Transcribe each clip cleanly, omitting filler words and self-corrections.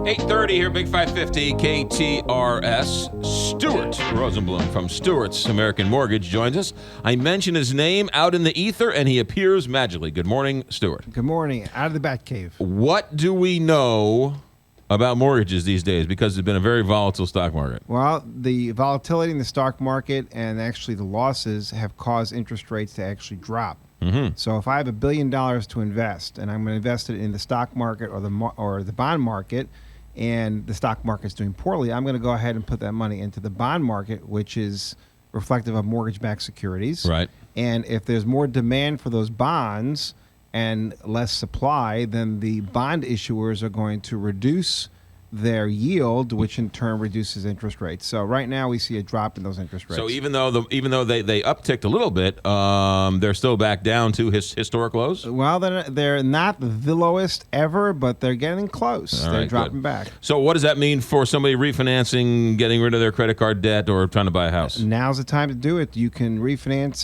8:30 here, Big 550 KTRS. Stuart Rosenblum from Stuart's American Mortgage joins us. I mention his name out in the ether, and he appears magically. Good morning, Stuart. Good morning. Out of the Batcave. What do we know about mortgages these days? Because it's been a very volatile stock market. Well, the volatility in the stock market and actually the losses have caused interest rates to actually drop. So if I have $1 billion to invest, and I'm going to invest it in the stock market or the bond market, and the stock market's doing poorly, I'm going to go ahead and put that money into the bond market, which is reflective of mortgage-backed securities. Right. And if there's more demand for those bonds and less supply, then the bond issuers are going to reduce their yield, which in turn reduces interest rates. So right now we see a drop in those interest rates. So even though they upticked a little bit, they're still back down to historic lows? Well, they're not the lowest ever, but they're getting close. They're dropping back. So what does that mean for somebody refinancing, getting rid of their credit card debt, or trying to buy a house? Now's the time to do it. You can refinance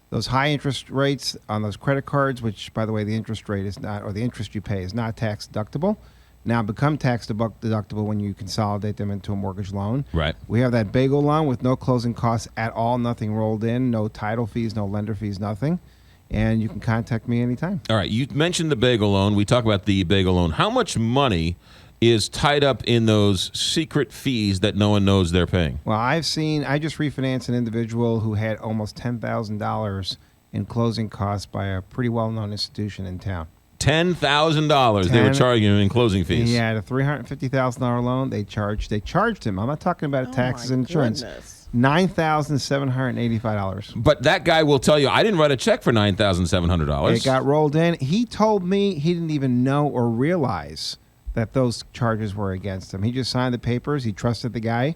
those high interest rates on those credit cards, which, by the way, the interest rate is not, or the interest you pay is not tax deductible. Now become tax deductible when you consolidate them into a mortgage loan. Right. We have that Bagel loan with no closing costs at all, nothing rolled in, no title fees, no lender fees, nothing. And you can contact me anytime. All right. You mentioned the Bagel loan. We talk about the Bagel loan. How much money is tied up in those secret fees that no one knows they're paying? Well, I just refinanced an individual who had almost $10,000 in closing costs by a pretty well-known institution in town. $10,000 they were charging him in closing fees. He had a $350,000 loan. They charged him. I'm not talking about taxes and insurance. $9,785. But that guy will tell you, I didn't write a check for $9,700. It got rolled in. He told me he didn't even know or realize that those charges were against him. He just signed the papers. He trusted the guy,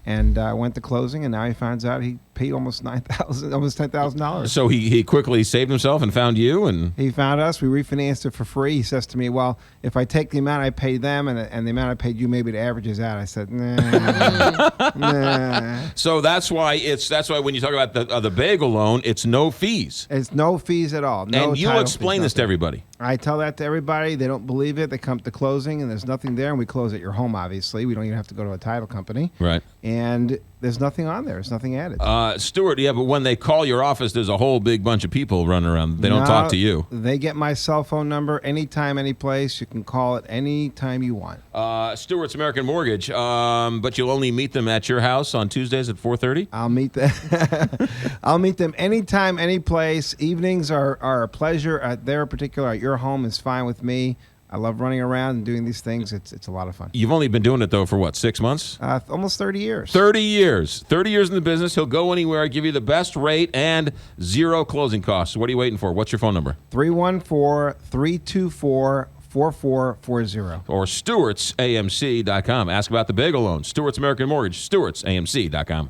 and went to closing, and now he finds out he paid almost $10,000. So he quickly saved himself and found you, and he found us. We refinanced it for free. He says to me, "Well, if I take the amount I paid them and the amount I paid you, maybe it averages out." I said, "Nah." Nah. So that's why when you talk about the Bagel loan, it's no fees. It's no fees at all. No, and you explain this to everybody. I tell that to everybody. They don't believe it. They come to closing, and there's nothing there, and we close at your home, obviously. We don't even have to go to a title company. Right. And there's nothing on there. There's nothing added. Stuart, yeah, but when they call your office, there's a whole big bunch of people running around. They don't talk to you. They get my cell phone number anytime, any place. You can call it anytime you want. Stuart's American Mortgage, but you'll only meet them at your house on Tuesdays at 4:30? I'll meet them. I'll meet them anytime, any place. Evenings are a pleasure. At your home is fine with me. I love running around and doing these things. It's a lot of fun. You've only been doing it, though, for what, 6 months? Almost 30 years. 30 years. 30 years in the business. He'll go anywhere, give you the best rate, and zero closing costs. What are you waiting for? What's your phone number? 314-324-4440. Or Stewart'sAMC.com. Ask about the Bagel loan. Stuart's American Mortgage. Stewart'sAMC.com.